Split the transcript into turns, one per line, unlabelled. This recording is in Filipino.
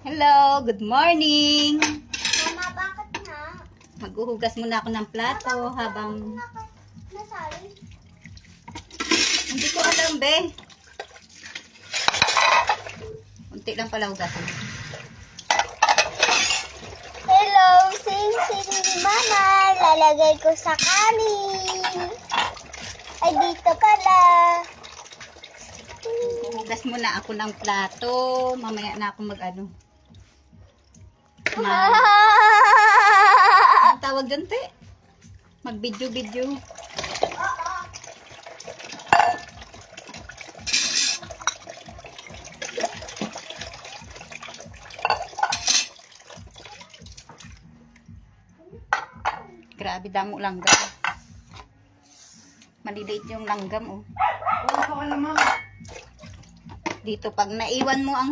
Hello, good morning.
Mama, bakit nga?
Maghuhugas muna ako ng plato habang
Nasali?
hindi ko alam, be. Unti lang pala hugasin.
Hello, sing-sing ni Mama. Lalagay ko sa kanin. Ay, dito pala.
Hugas muna ako ng plato. Mamaya na ako mag-ano. Ang tawag dyan, te? Mag-video-video. Grabe, damo langgam. Maliliit yung langgam, oh. Dito, pag naiwan mo ang